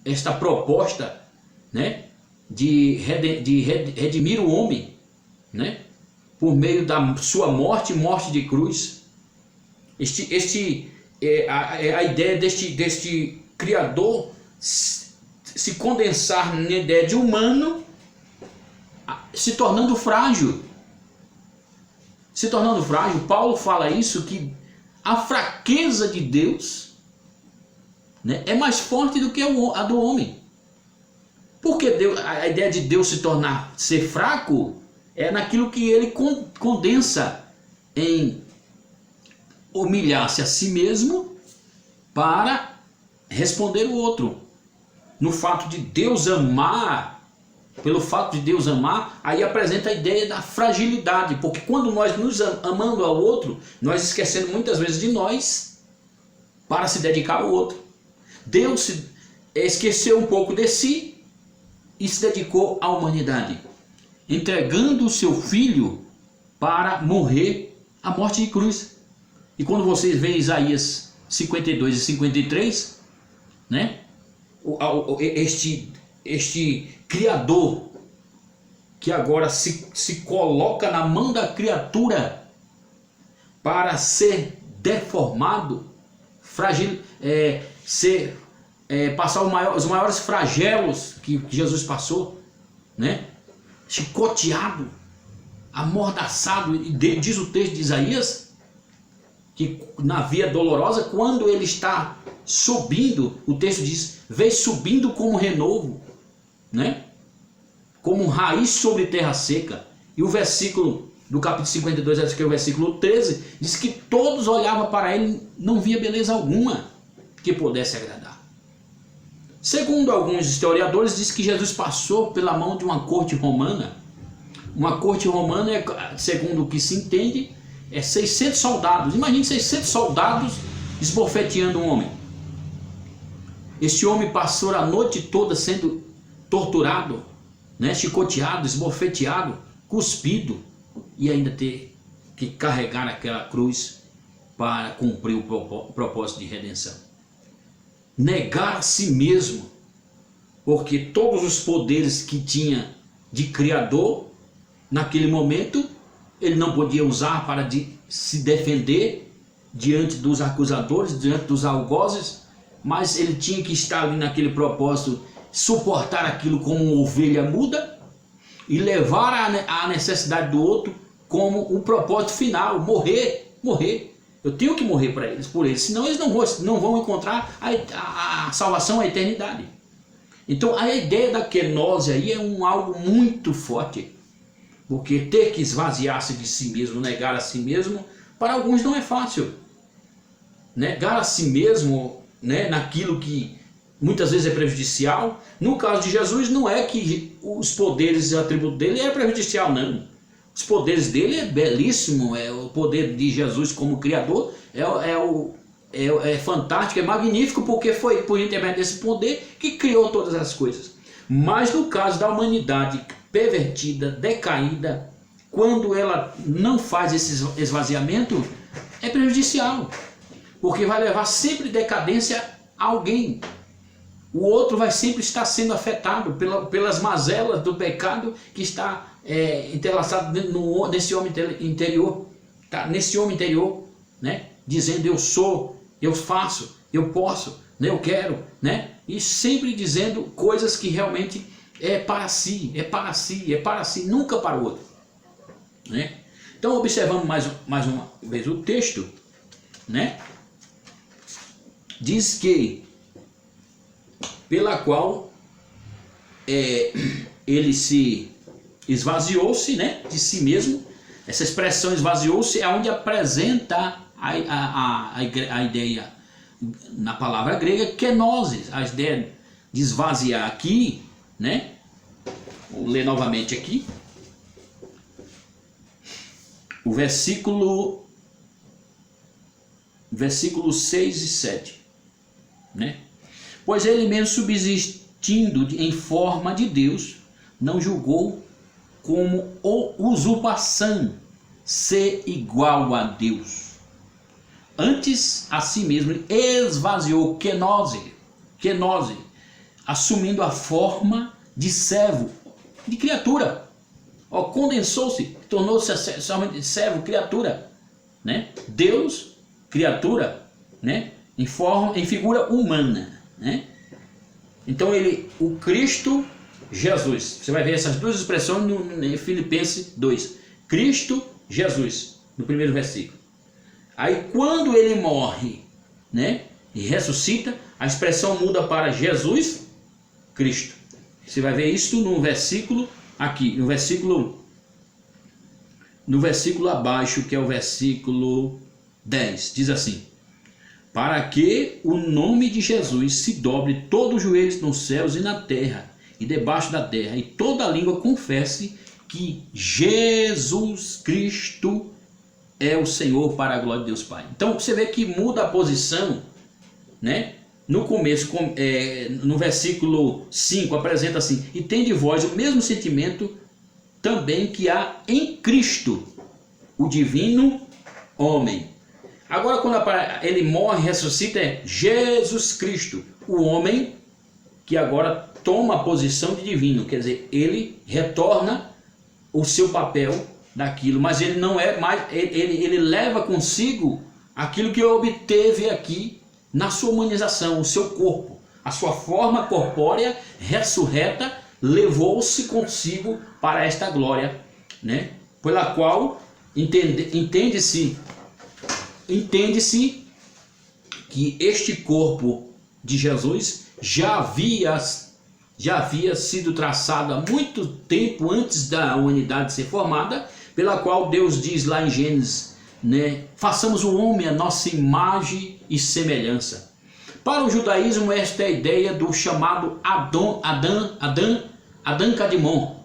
esta proposta, né, de redimir o homem, né, por meio da sua morte de cruz. A ideia deste Criador se condensar na ideia de humano, se tornando frágil. Paulo fala isso, que a fraqueza de Deus, né, é mais forte do que a do homem. Porque a ideia de Deus ser fraco é naquilo que ele condensa em humilhar-se a si mesmo para responder o outro. No fato de Deus amar, pelo fato de Deus amar, aí apresenta a ideia da fragilidade, porque quando nós nos amando ao outro, nós esquecemos muitas vezes de nós para se dedicar ao outro. Deus esqueceu um pouco de si e se dedicou à humanidade, entregando o seu filho para morrer a morte de cruz. E quando vocês veem Isaías 52 e 53, né, este Criador que agora se coloca na mão da criatura para ser deformado, passar os maiores flagelos que Jesus passou, né? Chicoteado, amordaçado, e diz o texto de Isaías que na via dolorosa, quando ele está subindo, o texto diz, veio subindo como renovo, né? Como raiz sobre terra seca. E o versículo do capítulo 52, acho que é o versículo 13, diz que todos olhavam para ele, não via beleza alguma que pudesse agradar. Segundo alguns historiadores, diz que Jesus passou pela mão de uma corte romana. Uma corte romana, segundo o que se entende, é 600 soldados. Imagine 600 soldados esbofeteando um homem. Este homem passou a noite toda sendo torturado, né, chicoteado, esbofeteado, cuspido, e ainda ter que carregar aquela cruz para cumprir o propósito de redenção. Negar a si mesmo, porque todos os poderes que tinha de Criador, naquele momento, ele não podia usar para se defender diante dos acusadores, diante dos algozes, mas ele tinha que estar ali naquele propósito, suportar aquilo como uma ovelha muda e levar a necessidade do outro como um propósito final, morrer. Eu tenho que morrer por eles, senão eles não vão encontrar a salvação, a eternidade. Então a ideia da kenose aí é algo muito forte, porque ter que esvaziar-se de si mesmo, negar a si mesmo, para alguns não é fácil. Negar a si mesmo, né, naquilo que muitas vezes é prejudicial. No caso de Jesus, não é que os poderes e atributos dele é prejudicial, não. Os poderes dele é belíssimo, o poder de Jesus como Criador é fantástico, é magnífico, porque foi por intermédio desse poder que criou todas as coisas. Mas no caso da humanidade pervertida, decaída, quando ela não faz esse esvaziamento, é prejudicial, porque vai levar sempre decadência a alguém. O outro vai sempre estar sendo afetado pelas mazelas do pecado que está entrelaçado nesse homem interior, tá? Nesse homem interior, né? Dizendo eu sou, eu faço, eu posso, né? Eu quero, né? E sempre dizendo coisas que realmente é para si, nunca para o outro, né? Então observamos mais uma vez o texto, né? Diz que pela qual ele se esvaziou-se, né, de si mesmo. Essa expressão esvaziou-se é onde apresenta a ideia na palavra grega kenosis, a ideia de esvaziar aqui, né? Vou ler novamente aqui o versículo 6 e 7, né? Pois ele mesmo, subsistindo em forma de Deus, não julgou como usurpação ser igual a Deus. Antes, a si mesmo esvaziou, kenose, kenose, assumindo a forma de servo, de criatura. Condensou-se, tornou-se somente servo, criatura, né? Deus, criatura, né? Em figura humana, né? Então o Cristo Jesus, você vai ver essas duas expressões em Filipenses 2, Cristo Jesus, no primeiro versículo. Aí quando ele morre, né, e ressuscita, a expressão muda para Jesus Cristo. Você vai ver isso no versículo aqui, no versículo abaixo, que é o versículo 10, diz assim: para que o nome de Jesus se dobre todos os joelhos nos céus e na terra e debaixo da terra, e toda língua confesse que Jesus Cristo é o Senhor, para a glória de Deus Pai. Então você vê que muda a posição, né? No começo, no versículo 5, apresenta assim: e tem de vós o mesmo sentimento também que há em Cristo, o divino homem. Agora quando ele morre e ressuscita, é Jesus Cristo, o homem que agora toma a posição de divino, quer dizer, ele retorna o seu papel daquilo, mas ele não é mais, ele leva consigo aquilo que obteve aqui na sua humanização, o seu corpo, a sua forma corpórea ressurreta, levou-se consigo para esta glória, né? Pela qual entende-se que este corpo de Jesus já havia sido traçado há muito tempo antes da humanidade ser formada, pela qual Deus diz lá em Gênesis, né, façamos o homem a nossa imagem e semelhança. Para o judaísmo, esta é a ideia do chamado Adão Kadmon.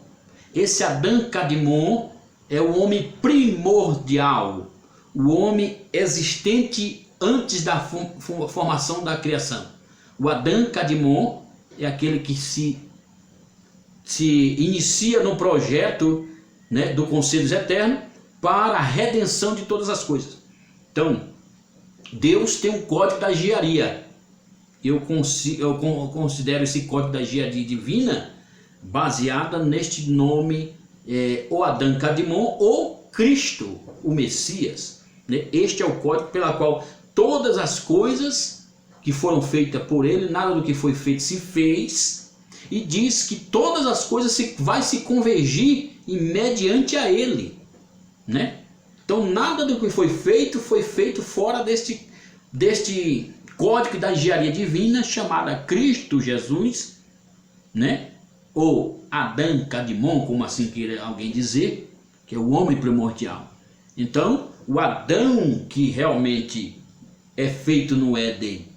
Esse Adão Kadmon é o homem primordial, o homem existente antes da formação da criação. O Adão Kadmon é aquele que se inicia no projeto, né, do conselho eterno para a redenção de todas as coisas. Então, Deus tem um código da engenharia. Eu considero esse código da engenharia divina baseada neste nome, o Adão Kadmon, ou Cristo, o Messias, né? Este é o código pela qual todas as coisas que foram feitas por ele, nada do que foi feito se fez, e diz que todas as coisas vai se convergir mediante a ele, né? Então nada do que foi feito fora deste código da engenharia divina chamada Cristo Jesus, né? Ou Adão Kadmon, como assim queira alguém dizer, que é o homem primordial. Então o Adão que realmente é feito no Éden,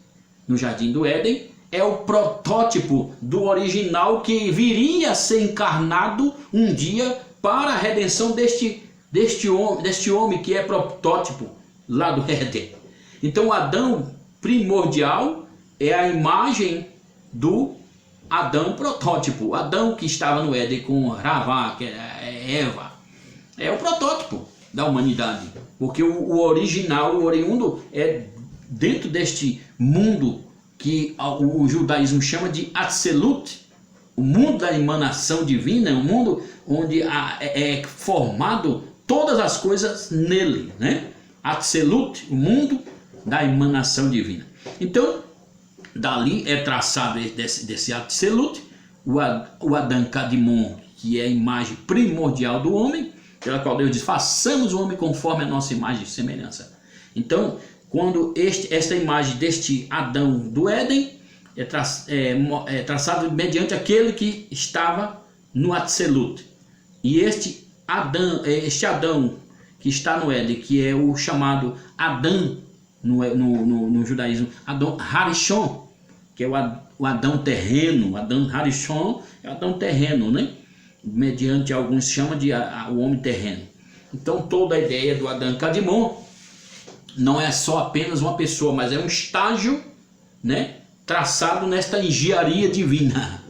no jardim do Éden, é o protótipo do original que viria a ser encarnado um dia para a redenção deste homem que é protótipo lá do Éden. Então o Adão primordial é a imagem do Adão protótipo. O Adão que estava no Éden com Ravá, que é Eva, é o protótipo da humanidade, porque o original, o oriundo, é dentro deste mundo que o judaísmo chama de Atzilut, o mundo da emanação divina, o mundo onde é formado todas as coisas nele, né? Atzilut, o mundo da emanação divina. Então, dali é traçado desse Atzilut, o Adão Kadmon, que é a imagem primordial do homem, pela qual Deus diz, façamos o homem conforme a nossa imagem e semelhança. Então, quando esta imagem deste Adão do Éden é traçado mediante aquele que estava no Atzilut. E este Adão que está no Éden, que é o chamado Adão no judaísmo, Adão Harishon, que é o Adão terreno. Adão Harishon é o Adão terreno, né? Mediante alguns chamam de o homem terreno. Então toda a ideia do Adão Kadmon não é só apenas uma pessoa, mas é um estágio, né, traçado nesta engenharia divina,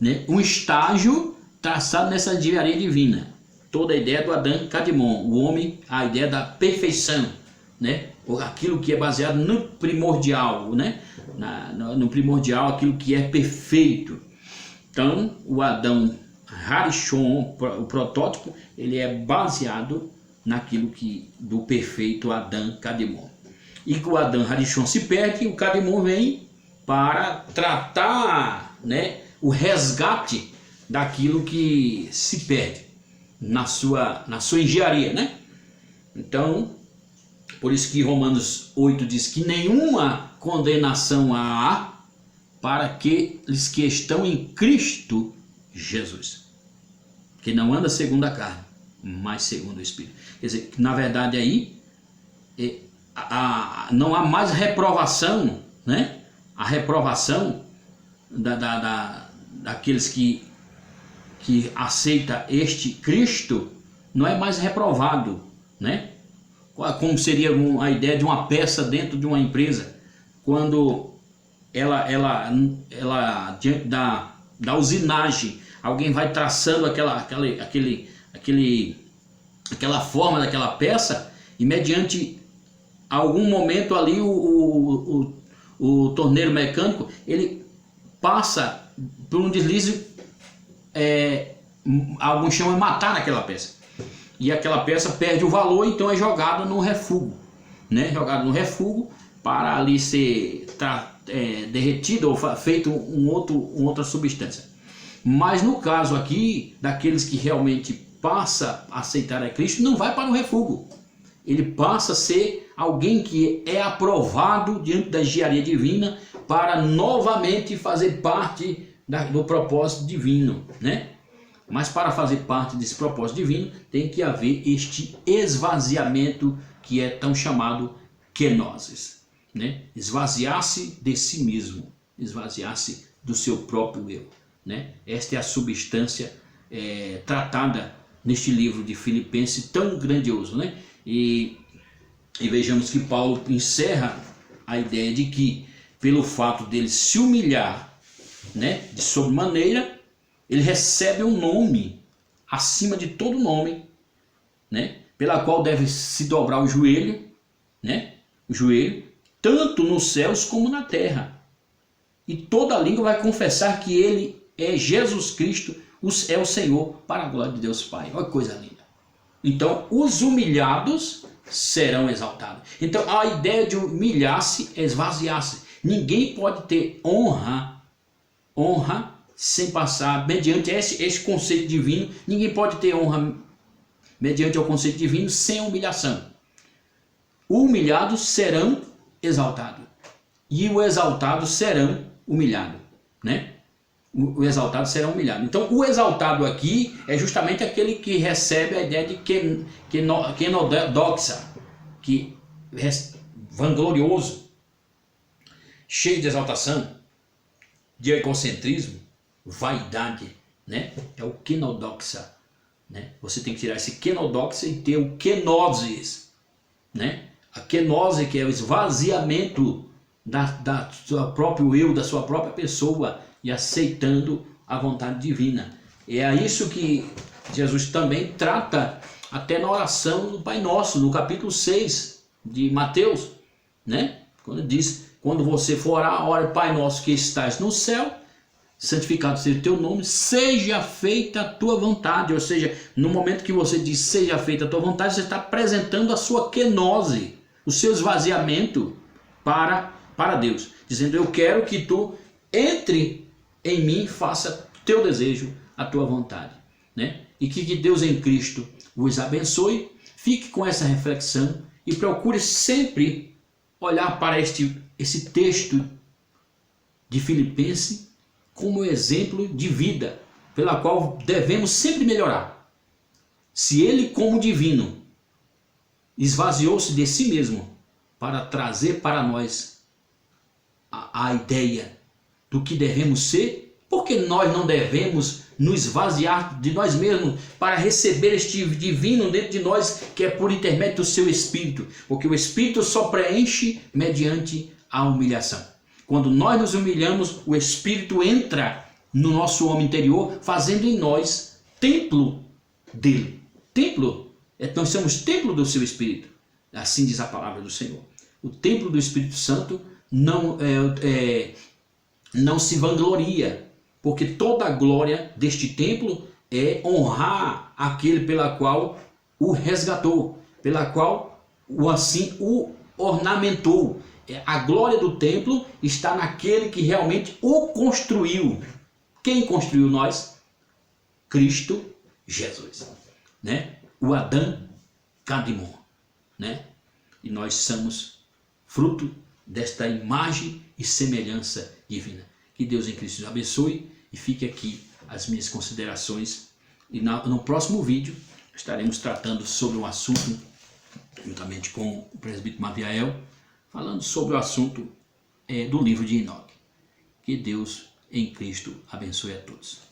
né? Um estágio traçado nessa engenharia divina. Toda a ideia do Adão Kadmon, o homem, a ideia da perfeição, né? Aquilo que é baseado no primordial, né? no primordial, aquilo que é perfeito. Então, o Adão Harishon, o protótipo, ele é baseado naquilo do perfeito Adão Kadmon. E que o Adão Harishon se perde, o Kadmon vem para tratar, né, o resgate daquilo que se perde na sua engenharia, né? Então, por isso que Romanos 8 diz que nenhuma condenação há para aqueles que estão em Cristo Jesus, que não anda segundo a carne, mas segundo o Espírito. Quer dizer, na verdade aí não há mais reprovação, né? A reprovação daqueles que aceita este Cristo não é mais reprovado, né? Como seria a ideia de uma peça dentro de uma empresa, quando ela diante da usinagem, alguém vai traçando aquela forma daquela peça, e mediante algum momento ali o torneiro mecânico, ele passa por um deslize, alguns chamam de matar naquela peça, e aquela peça perde o valor, então é jogada no refúgio, né? Jogada no refúgio para ali ser derretido ou feito outra substância. Mas no caso aqui, daqueles que realmente passa a aceitar a Cristo, não vai para o refúgio. Ele passa a ser alguém que é aprovado diante da engenharia divina para novamente fazer parte do propósito divino, né? Mas para fazer parte desse propósito divino, tem que haver este esvaziamento que é tão chamado kenosis, né? Esvaziar-se de si mesmo, esvaziar-se do seu próprio eu, né? Esta é a substância tratada neste livro de Filipenses tão grandioso, né? E vejamos que Paulo encerra a ideia de que, pelo fato dele se humilhar, né, de sobremaneira, ele recebe um nome acima de todo nome, né, pela qual deve se dobrar o joelho, né, tanto nos céus como na terra, e toda língua vai confessar que ele é Jesus Cristo, é o Senhor, para a glória de Deus Pai. Olha que coisa linda. Então, os humilhados serão exaltados. Então, a ideia de humilhar-se é esvaziar-se. Ninguém pode ter honra sem passar mediante esse conceito divino. Ninguém pode ter honra mediante o conceito divino sem humilhação. Os humilhados serão exaltados e os exaltados serão humilhados, né? O exaltado será humilhado. Então, o exaltado aqui é justamente aquele que recebe a ideia de kenodoxa, que é vanglorioso, cheio de exaltação, de egocentrismo, vaidade, né? É o kenodoxa, né? Você tem que tirar esse kenodoxa e ter o kenosis, né? A kenose, que é o esvaziamento da sua próprio eu, da sua própria pessoa, e aceitando a vontade divina. É isso que Jesus também trata até na oração do Pai Nosso, no capítulo 6 de Mateus, né? Quando diz, quando você for orar, ore: Pai Nosso que estás no céu, santificado seja o teu nome, seja feita a tua vontade. Ou seja, no momento que você diz seja feita a tua vontade, você está apresentando a sua kenose, o seu esvaziamento para Deus, dizendo: eu quero que tu entre em mim, faça teu desejo, a tua vontade, né? E que Deus em Cristo vos abençoe. Fique com essa reflexão e procure sempre olhar para esse texto de Filipenses como exemplo de vida, pela qual devemos sempre melhorar. Se ele, como divino, esvaziou-se de si mesmo para trazer para nós a ideia do que devemos ser, porque nós não devemos nos esvaziar de nós mesmos para receber este divino dentro de nós, que é por intermédio do seu Espírito, porque o Espírito só preenche mediante a humilhação. Quando nós nos humilhamos, o Espírito entra no nosso homem interior, fazendo em nós templo dele. Templo, nós somos templo do seu Espírito, assim diz a palavra do Senhor. O templo do Espírito Santo não se vangloria, porque toda a glória deste templo é honrar aquele pela qual o resgatou, pela qual o ornamentou. A glória do templo está naquele que realmente o construiu. Quem construiu nós? Cristo Jesus, né? O Adão Kadmon, né? E nós somos fruto desta imagem e semelhança divina. Que Deus em Cristo nos abençoe, e fique aqui as minhas considerações. E no próximo vídeo estaremos tratando sobre um assunto, juntamente com o presbítero Maviael, falando sobre o assunto do livro de Enoque. Que Deus em Cristo abençoe a todos.